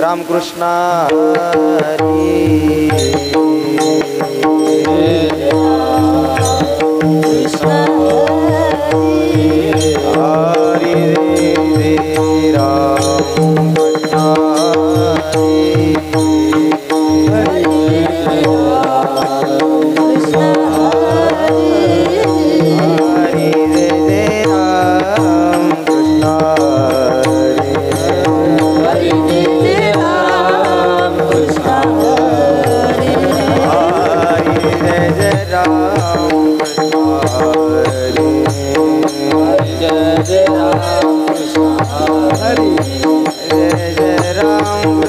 रामकृष्ण हरी कृष्ण हरी राम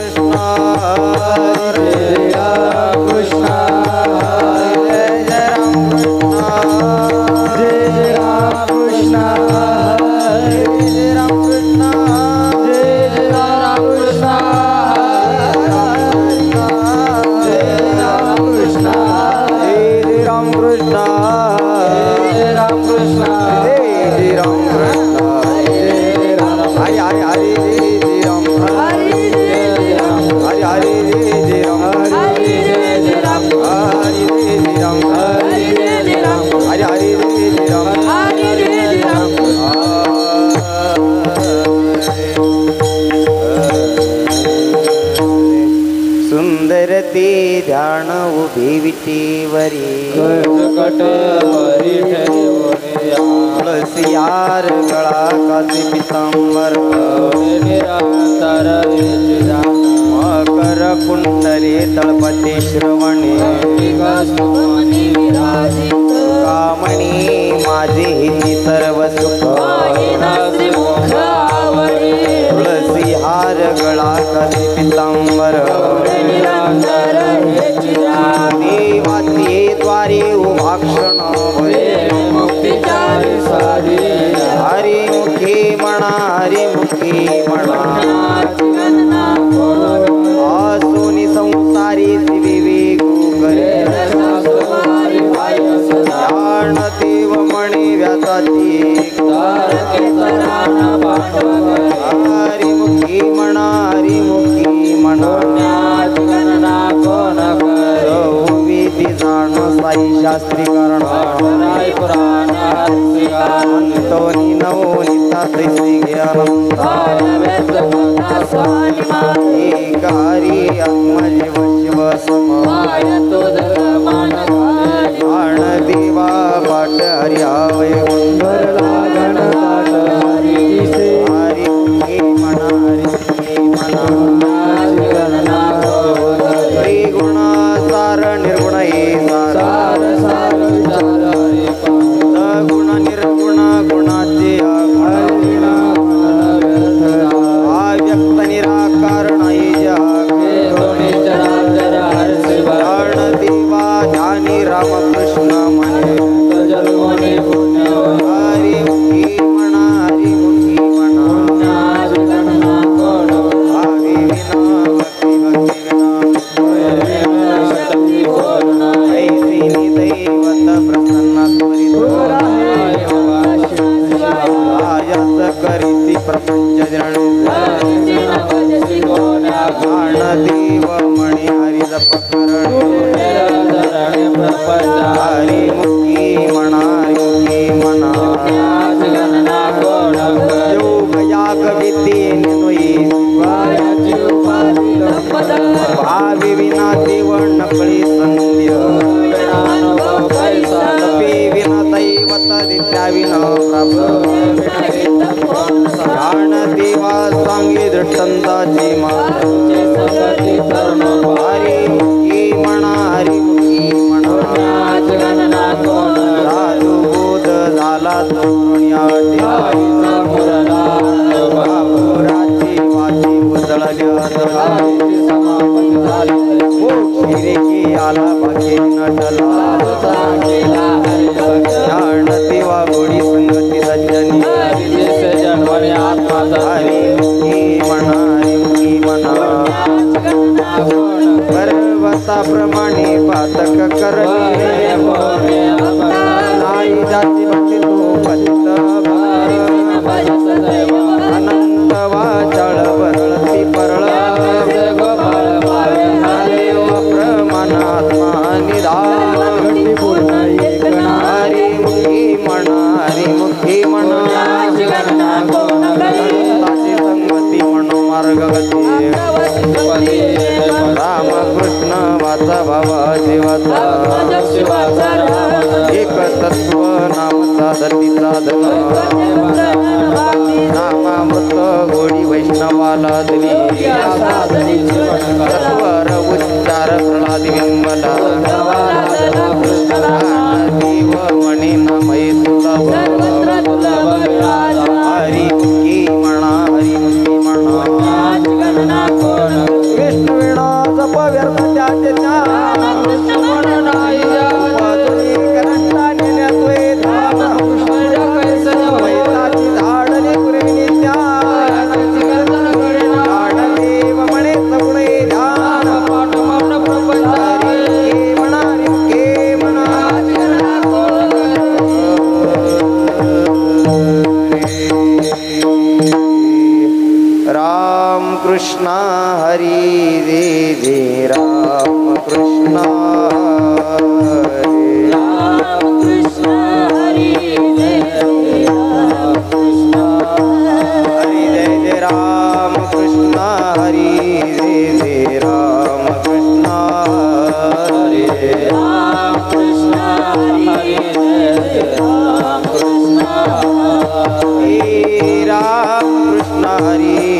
ध्यान उभी विटीवरी तुळसियार गळा कासी पितांबर मकर कुंडली तळपती श्रवणी कामणी माझी हिती सर्व सुख तुळसिहार गळा कासी पितांबर देवाचे द्वारे उभाक्षण हरिमुखी म्हणा हरिमुखी म्हणा असोनी संसारी विवेक जाण देव म्हणे व्यासाची हरिमुखी म्हणा हरिमुखी म्हणा साई शास्त्री करण अंतोनी नवनीता तैसी एकारी आत्मजीव शिव समान देवा पाट हरियावय गुंडर लागण हरि मना हरि मना त्रिगुण सार निर्गुण गुण निर्गुण गुणाचे अव्यक्त निराकार देवा ज्ञानी रामकृष्ण म्हणे हरिमुखी म्हणा हरिमुखी म्हणा हरी विना भक्ती विना ऐसी दैवत प्रसन्न करीती प्रपंच देव मणि हरि जपकरण हरिमुखी म्हणा हरिमुखी म्हणा योग याग विद्ये भावी विना देव नकळी संध्य विना दैवत दित्या विना ध्यान देवा सांगी दृष्टांताची हरिमुखी म्हणा हरिमुखी म्हणा साधू बोध झाला बापुराची वाची उजळल्या की आला बाकी नटला ध्यान देवा गोडी संगती सज्जनी हरिमुखी म्हणा हरिमुखी म्हणा पर्वताप्रमाणे पातक करणे नाही जाती भक्ती तू पतित अनंत वाचाळ वरळती परळ रामकृष्ण वाचा भावा जीवाचा एक तत्व नाम साधतीचा धन नामामृत गोडी वैष्णवाला दिली सत्वर उच्चार प्रल्हाद विंबला देव मणी नामय सुलभ हरी मुखी म्हणा हरी मुखी म्हणा विष्णू विणा जप व्यर्थ त्याचे कृष्णा हरी रे रे राम कृष्णा हरी जय जय राम कृष्णा हरी रे रे राम कृष्णा हरे राम कृष्णा हरी राम कृष्णा हरी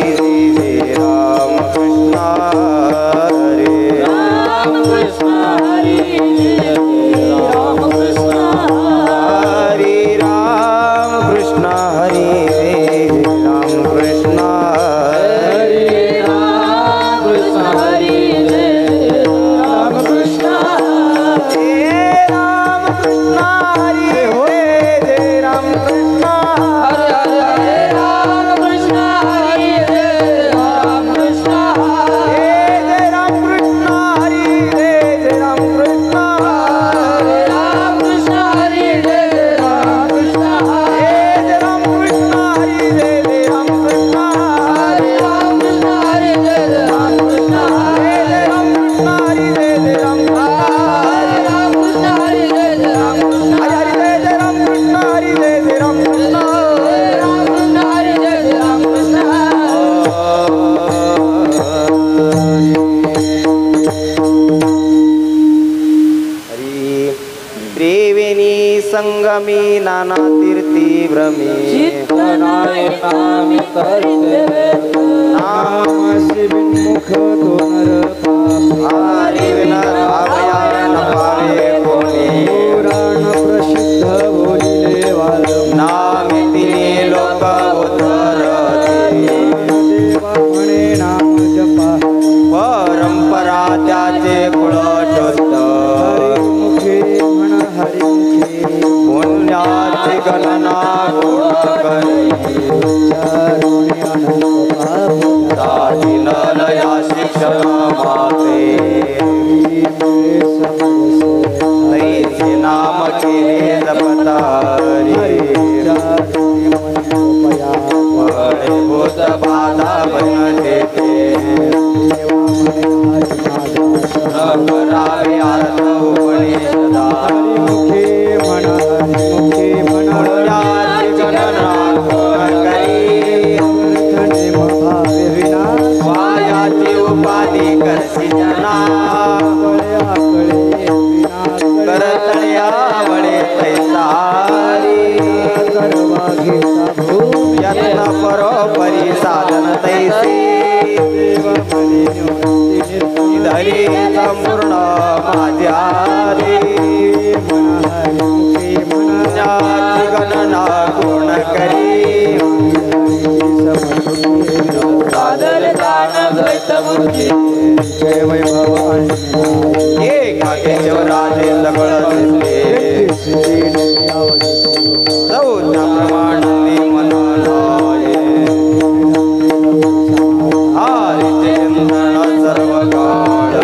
संगमी नाना तीर्थी भ्रमे नाम शिवमुख दोनर हरि विना भावया न पावे कोणी पुराण प्रसिद्ध बोलिले वाल नामे तिने लोक उतरते देवा म्हणे नाम जपा परंपरा त्याचे कुळ शोध हरिमुखे म्हण हरिमुखे पुण्याची गणना गुण करी लया शिक्षण माते तैसे नाम केले जपतारी भूत बाधा बन देते करावे अर्थ उपनिषदारी पुण्याची गणना गुण करी वायाची उपाधी करसी जना करतळ्या वळे तैसारी यत्न परोपरी साधन तैसे धरी संपूर्ण माझ्या पुण्याची गणना गुण करी जय वैभव एका केशवराजेंद्र गळते चौथा प्रमाणाने मनलाये हरिचंदन सर्व काळ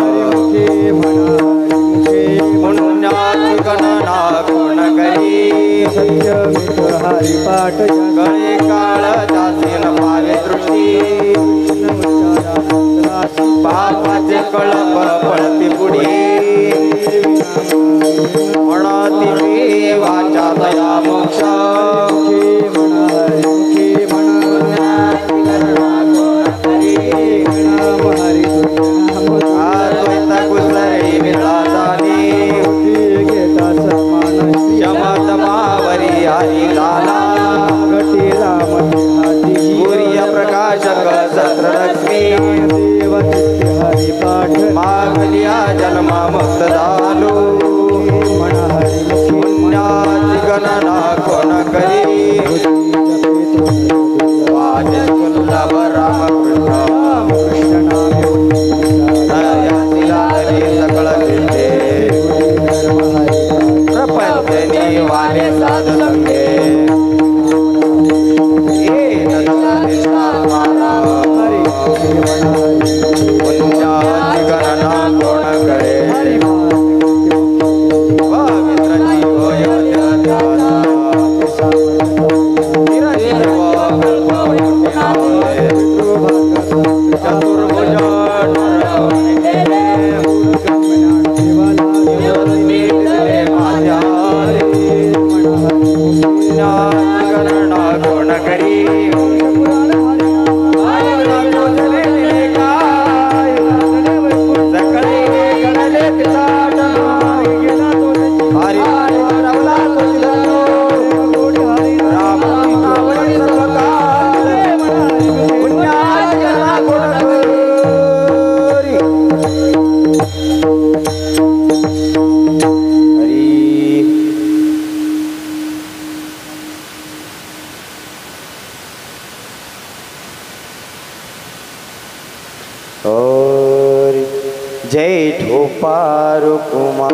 पुण्याची गणना गुण करी सत्यमित हरिपाठ गळे काळ दासीन पावे दृष्टी पापाचे कळप पळती पुढे म्हणती वाचा दया मोक्ष जन्मा मुक्त झालो पुण्याची गणना कोण करी वाजे वल्लभ रामकृष्ण दयातिला हरी सकळ विद्ये प्रपंचनी वाले साधु संगे पुण्याची गणना कोण करे पवित्र गणना कोण करी जय ठोपार कुमार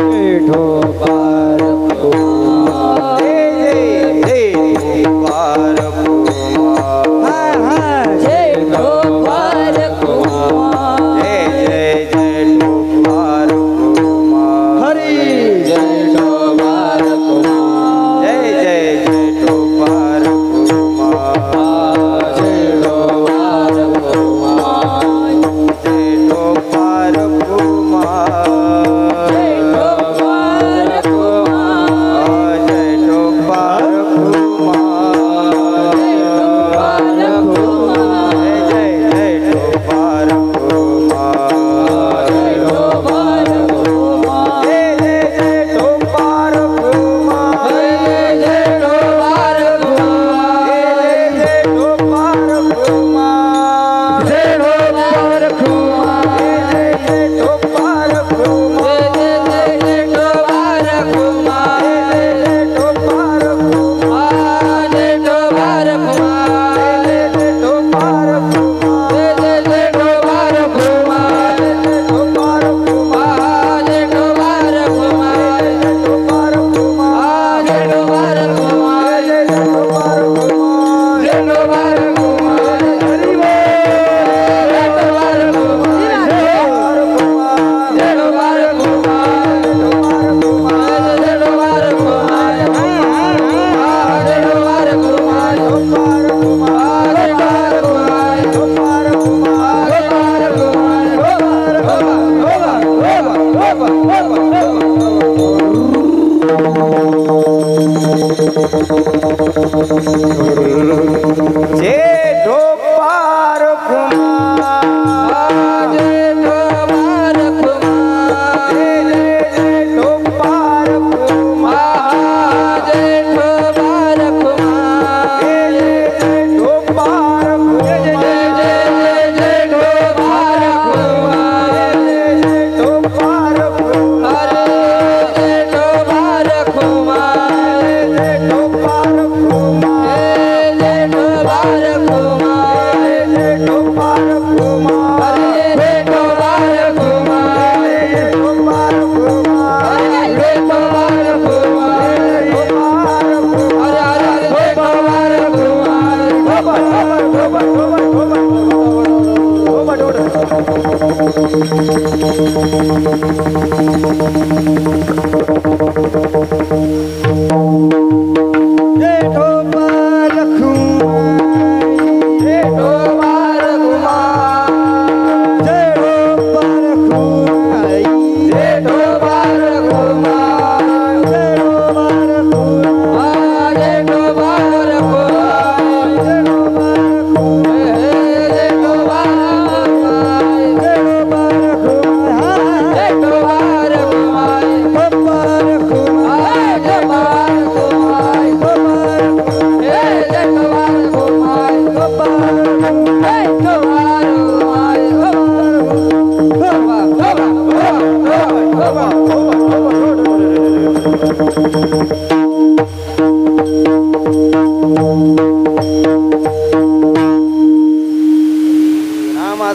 जय ठोपार कुमार जय ठोपार कुमार जय ठोपार कुमार जय ठोपार कुमार हरि जय ठोपार कुमार जय ठोपार कुमार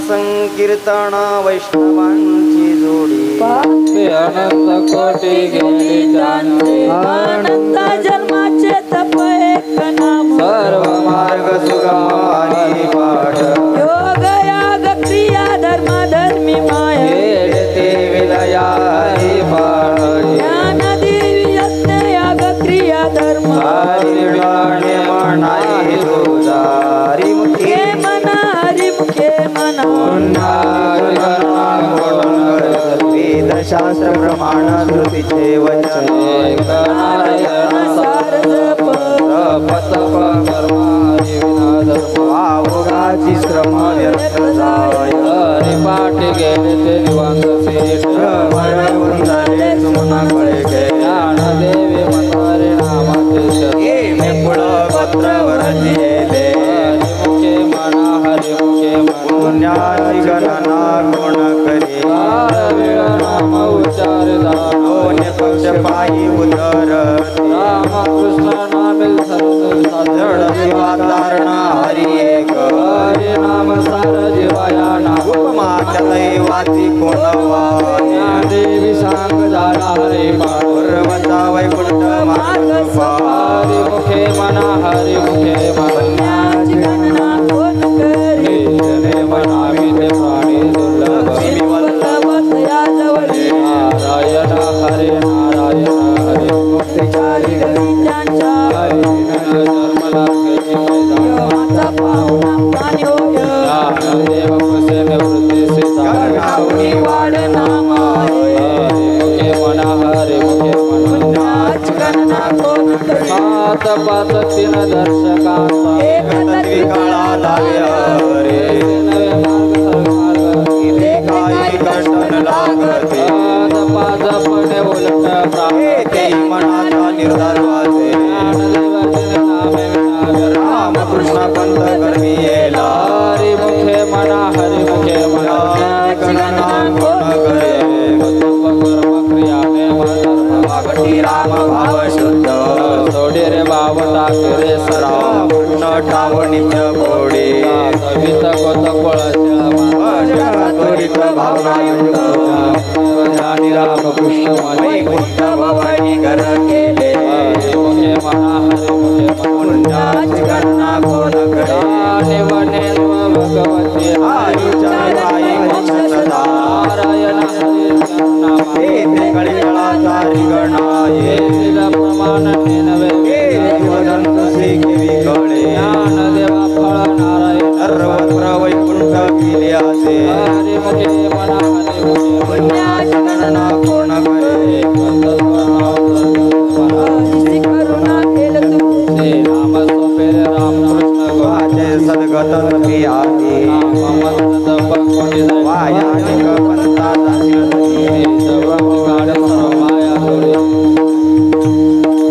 नामसंकीर्तन वैष्णवांची जोडी ते अनंत कोटी गेली जाणते अनंत जन्माचे तप एक नाम सर्व मार्ग सुगम हरी पाठ योग याग क्रिया धर्म धर्मी माया येते विलया हरी पाठ ज्ञान देवी यज्ञ याग क्रिया धर्म हरी निर्वाणे मनाई तुझा हरी मुखे के मना हरी मुखे मना वेद शास्त्र प्रमाण श्रुतीचे वचन नारायण सार जप तप वावगाची श्रम व्यर्थ जाय हरी पाठी गेले ते निवांत सीट वंदने सुमन कळे ज्ञान देवी मनोहरी नामाचे शरण मे पुढ पत्र वरजिले हरी मुखे म्हणा हरी मुखे म्हणा पुण्याची गणना गुण करी वेळ नाम उच्चार दोन पक्ष पायी उदर राम कृष्ण नामेल जड जीवातारण हरी एक हरी नाम सार जीवाया नाम उपमाच्या दैवाची कोणवा देवी सांग झाला हरी पाठ पूर्वचा वैकुंठ मार्ग हरी मुखे म्हणा हरी मुखे म्हणा पुण्याची गणना कोण करी जने म्हणावी ते प्राणी दुर्लभ वल्लभ या जवळी नारायण हरे नारायण हरे मुक्तिचारी गविंजांच्या हरी जन्म लागेची मैदान देवाचा पाहुणा प्राणी होय देव कुसे निवृत्ती गणावणी वाढ नाम हरी मुखे म्हणा हरी मुखे म्हणा पुण्याची गणना कोण करी हात पाच तीन दर्शकांचा एक तत्वी काळा लागे हरे नवे मार्ग सर्व मार्ग इथे काही कष्ट न लागते हात पाच पणे उलट प्राप्त ते मनाचा निर्धार वाचे ज्ञानदेवाचे नामे विनागर रामकृष्ण पंथ करमी येला हरी मुखे म्हणा हरी मुखे म्हणा गणना कोण करे तप कर्म क्रिया नेम धर्म भक्ती राम भाव शुद्ध सोडे रे भाव टाके रे सराव रामकृष्ण ठाव नित्य गोडे वित गोत कोळ त्वरित भावना युक्त ज्ञानी रामकृष्ण म्हणे वैकुंठ भवानी घर केले हरी मुखे म्हणा हरी मुखे म्हणा पुण्याची गणना कोण करे ज्ञानी वने भगवती आयुच्या आई मोक्ष सदा नारायण हरी नाम येथे कळीकळाचा रिगणा ये प्रमाण नेनवे वदंत श्री केवी कळे ज्ञान देवा फळ नारायण सर्वत्र वैकुंठ विल्यासे हरी मुखे म्हणा हरी मुखे म्हणा पुण्याची गणना कोण करे हरिची करुणा केलं तू श्री राम सोपे राम कृष्ण वाचे सद्गत पियाती मंत्र तप कोटी वायानिक पंथाचा शिरती माया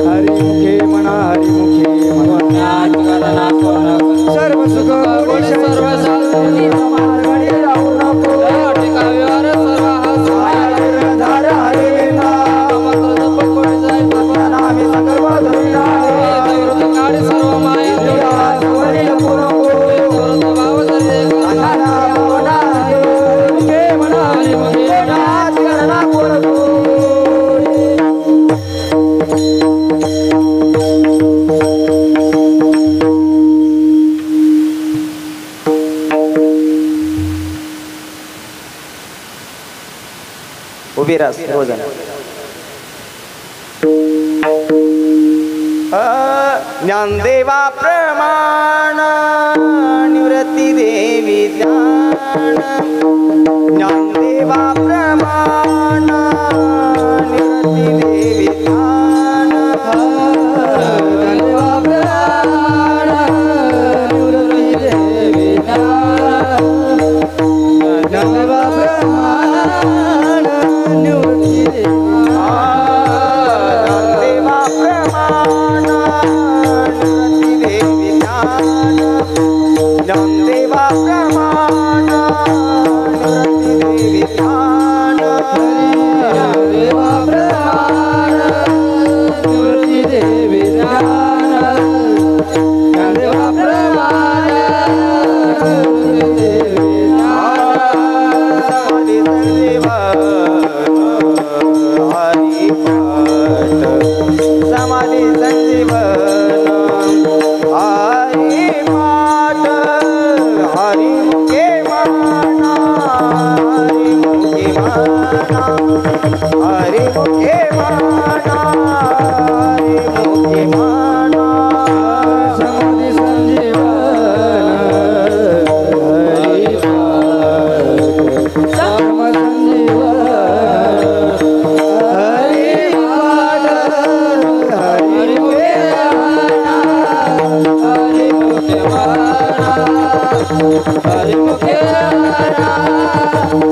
हरी मुखे म्हणा हरी मुखे म्हणा गणना कोण सर्व सुख कोटी सर्व शांती मार्गणी राहू नको ठिकाव्यावर सर्व धार हरी नाम मंत्र तप कोटी जाय नामी सकल धरून काढे सर्व माया वरील पुरको भाव सर्वे नाना बोला मुखे म्हणा हरी मुखे नाच गणना कोण उभी राहा सर्वजण ज्ञानदेवा प्रमाण निवृत्ती देवी ज्ञान ज्ञानदेवा प्रमाण निवृत्ती देवी ज्ञान ज्ञानदेवा प्रमाण निवृत्ती देवी ज्ञान ज्ञानदेवा प्रमाण निवृत्ती देवी ज्ञानदेवा प्रमाण निवृत्ती देवी ज्ञान ज्ञानदेवा प्रमाण निवृत्ती देवी ज्ञान ज्ञानदेवा प्रमाण निवृत्ती देवी ज्ञान ज्ञानदेवा प्रमाण निवृत्ती देवी ज्ञान हरिमुखे म्हणा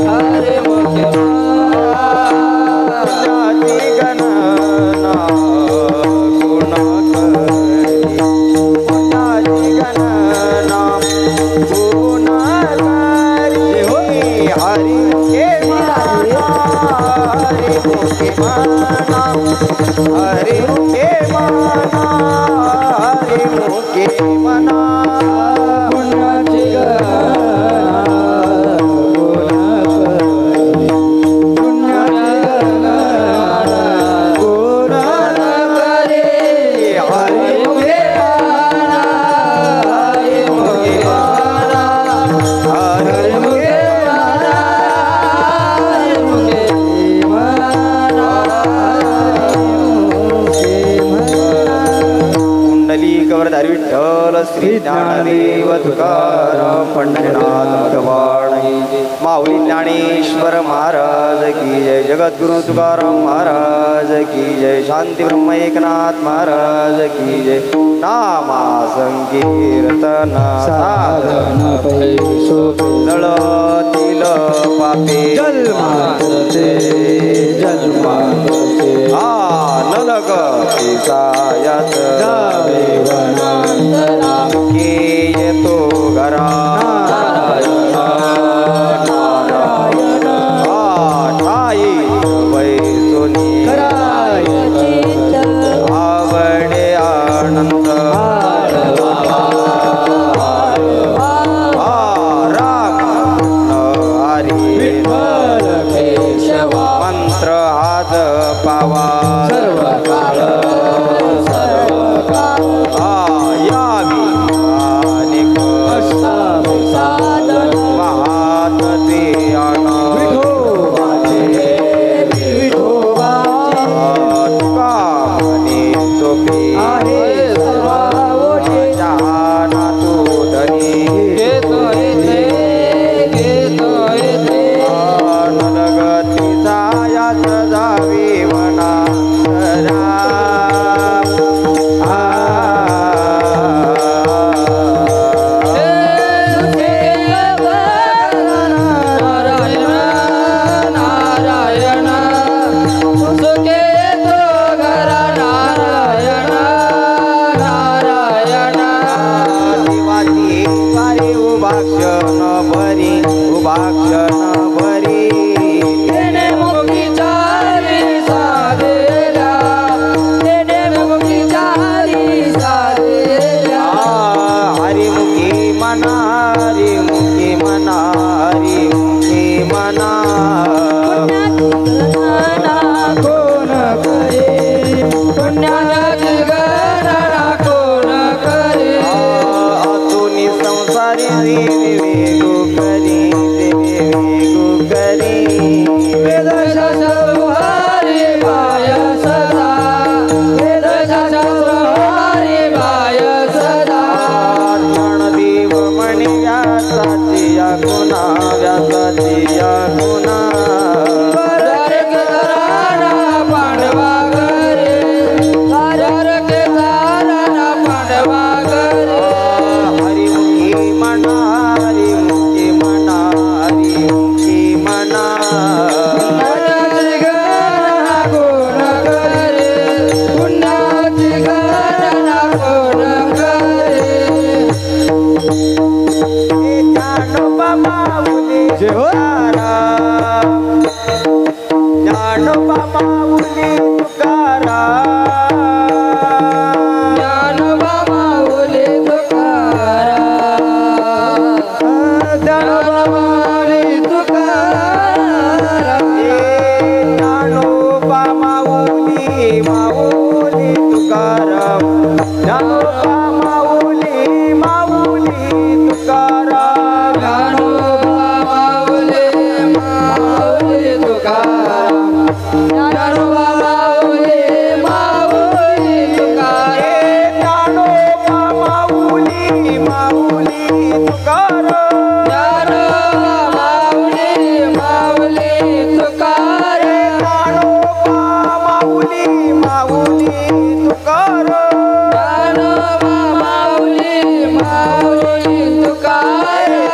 हरिमुखे पुण्याची गणना गुण करी पुण्याची गणना गुण करी हरिमुखे म्हणा हरिमुखे म्हणा हरिमुखे म्हणा हरिमुखे म्हणा पुण्याची गणना गुण करी पुण्याची गणना गुण करी हरिमुखे म्हणा हरिमुखे म्हणा हरिमुखे म्हणा हरिमुखे कुंडली कवरधारी विठ्ठल श्री ज्ञानदेव तुकाराम पंढरीनाथ भगवान माऊली ज्ञानेश्वर महाराज की जय जगद्गुरु तुकाराम महाराज की जय शांती ब्रह्म एकनाथ महाराज की जय नामा संकीर्तन साधन जळतील पापे जन्माते नलगती सायात जावे वनांतरा के येतो घरा नारायण ठाई वैसोनी आवडे आनंद राम हरी केशवा मंत्र हात पावा सर्व काळ यावी अनेक अष्टावे साधन महात ते विठोबाचे विठोबाचे तुकामणी सोपी आहे सर्व ओढे जहाना तू धनी घेतो येते नलगती जायाच जावी वनांतरा नारायण नारायण सुखे तो घरा नारायण नारायण देवाची वारी उभाक्षण भरी उभाक्षण भरी तेने मुखीच्या साधेला तेने मुखीच्या साधेला हरिमुखी मना हरिमुखी मना हरिमुखी मना कोण करे पुण्याची गणना कोण करे अतुनी संसारी वेगू करी वेगू करी वेदशास्त्रहारी बाय सदा वेदशास्त्रहारी बाय सदा ज्ञानदेव म्हणे व्यासाची या गुणा व्यासाची या गुणा दरक धराना पांडवा करे दरक धराना पांडवा करे हरिमुखी मना हरिमुखी मना हरिमुखी मना पुण्याची गणना कोण करे पुण्याची गणना कोण करे ज्ञानोबा माऊली जय हो. ज्ञानोबा माऊली तुकाराम ज्ञानोबा माऊली तुकाराम ज्ञानोबा माऊली तुकाराम ज्ञानोबा माऊली माऊली तुकाराम ज्ञानोबा माऊली माऊली तुकाराम ज्ञानोबा माऊली माऊली तुकाराम ज्ञानोबा माऊली माऊली तुकाराम ज्ञानोबा माऊली माऊली तुकाराम ज्ञानोबा माऊली माऊली तुकाराम ज्ञानोबा माऊली माऊली तुकाराम ज्ञानोबा माऊली माऊली तुकाराम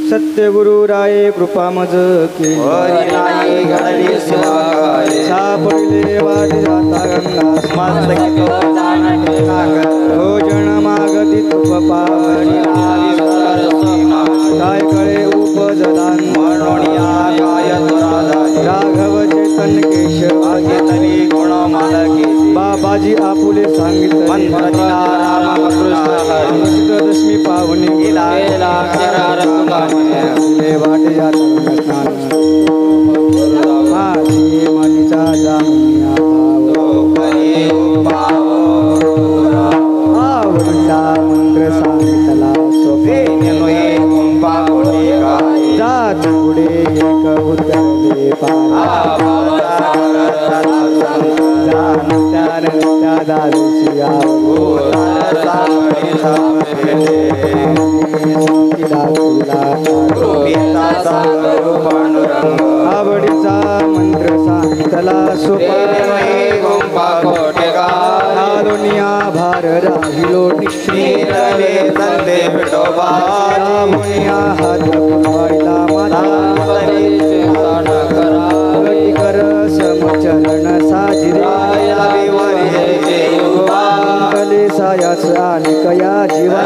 सत्यगुरुराये कृपा मज की सापडले वाट जाता गंगा भोजन मागती तुप पावनी काय कळे उपजदान राघव चैतन्य केशव बाबाजी आपुले सांगितले दशमी पावनी वाट जाता माझी मनीचा जामुनिया आवडला मंत्र सांगितला सोपे जात पुढे एक उतरले त्या दारूची आवडीचा मंत्र सांगितला सोपालोनिया भार राहिलो निश्चिमुनिया हात पकवायला माझा कर समचरण साजिरे सायाच आणि कया जीवा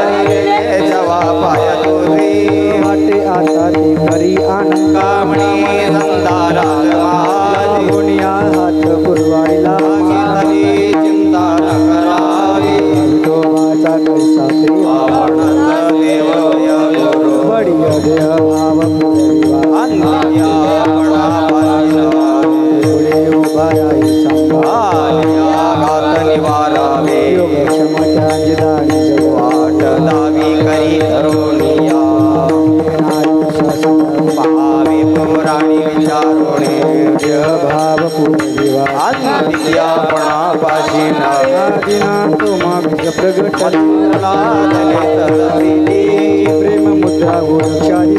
वाटे आता ती करी आनंदामुनिया हात पुरवायला विठोबाचा कैसा बडिय देह भाव पुढे उभा राही सांगा योग क्षमता जिदानी वाट दावी करी तरुणिया पुराणी विचारोणे भाव पूर्णिवा आदिना तुम्हा प्रगट प्रेम मुद्रा गोरक्षादी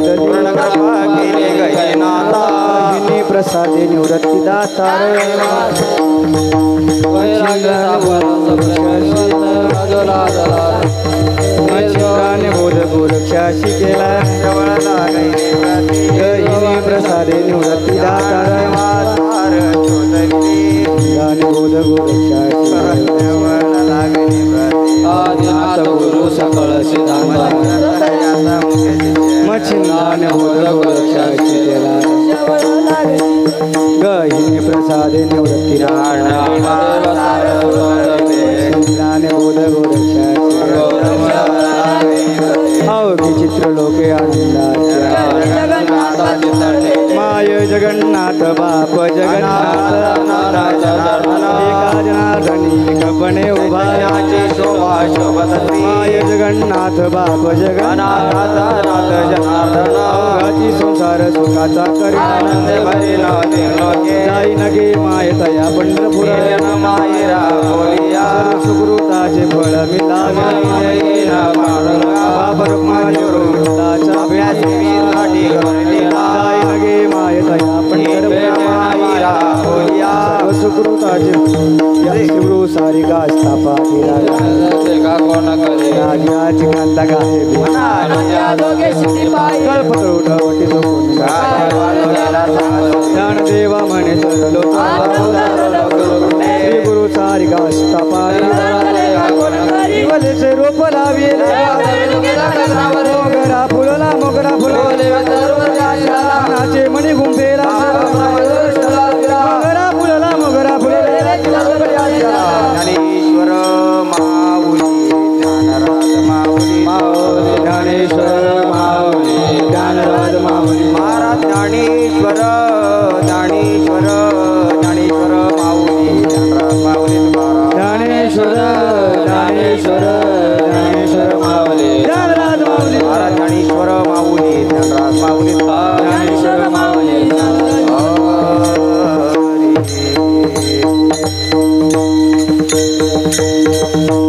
दलिनी प्रसादे निवृत्ती दातार मच्छिंद्राने बोध गोरक्षाशी केला गहिनी प्रसादे निवृत्ती दातार बोध गोरक्षाशी गुरु सकळ मच्छिंद्राने बोध गोरक्षाशी केला गहिनी प्रसादे निवृत्ती मच्छिंद्राने बोध गोरक्षाशी विचित्र लोके आनंदाचे माय जगन्नाथ बाप जगन्नाथ एका जनार्दनी कपणे उभा माय जगन्नाथ बाप जगन्नाथ जनार्दनाची संसार सुखाचा करी जाई नगे माय तया पंढरपूर सुकृताचे फळ मिळावे बाप रुक्माचा अभ्यास लगे माय तया पंढरपूर सुकृताचे शिवरू सारी गा स्थापा राजाची कांता गाहे कल्पतरुटवटी ज्ञानदेवा म्हणे श्री गुरुचा बारिका स्थापारी वलेचे रोप लावी मोगरा फुलला नाचे मणी गुंफेला मोगरा फुलला ज्ञानेश्वर माऊली ज्ञानराज माऊली ज्ञानेश्वर माऊली ज्ञानराज माऊली महाराज ज्ञानेश्वर ज्ञानेश्वर ज्ञानेश्वर माऊली ज्ञानराज माऊली महाराज ज्ञानेश्वर ज्ञानेश्वर ज्ञानेश्वर माऊली ज्ञानराज माऊली महाराज ज्ञानेश्वर माऊली ज्ञानराज माऊली ज्ञानेश्वर माऊली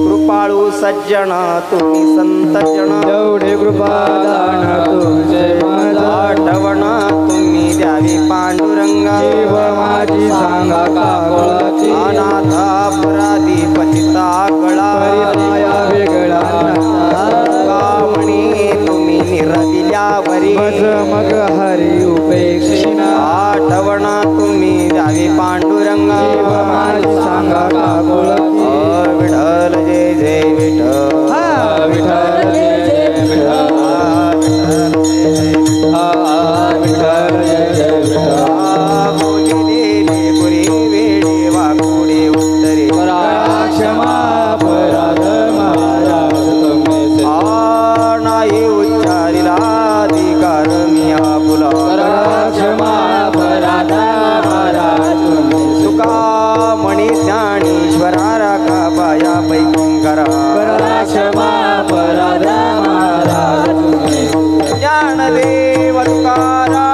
कृपाळू सज्जन तुम्ही संत जन एवढे कृपादान तुमचे माझा आठवण तुम्ही द्यावी पांडुरंगा जीव माझी सांगा काकुळाची अनाथ अपराधी पतिता गळा परिमाया वेगळा कामणी तुम्ही निरविल्यावरी बस मग हरी उपेक्षिणा आठवण तुम्ही द्यावी पांडुरंगा जीव माझी सांगा काकुळाची विठ्ठल जय जय विठ्ठल हा विठ्ठल जय जय विठ्ठल विठ्ठल जय जय विठ्ठल बोलिलेले पुरी वेडे वाकोडे उत्तरे क्षमा अपराध महाराज तुम्ही नाही उच्चारिला अधिकार मी आपुला क्षमा अपराध महाराज तुम्ही तुका म्हणे ज्ञानेश्वरा राखा पाया पैकी करा क्षमा अपराध महाराज तुम्ही ज्ञानदेव तुकारा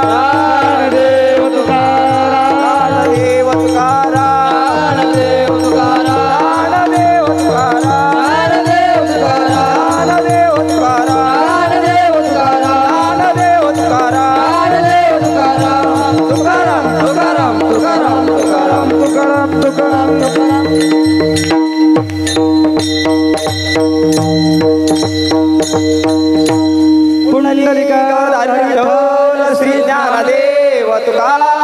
देव तुकारा ज्ञानदेव तुकारा देव तुकारा ज्ञानदेव तुकारा देव तुकारा ज्ञानदेव तुकारा देव तुकारा ज्ञानदेव तुकारा देव तुकारा तुकाराम तुकाराम तुकाराम तुकाराम तुकाराम तुकाराम तुकाराम पुंडलिका श्री ज्ञानदेव तुकारा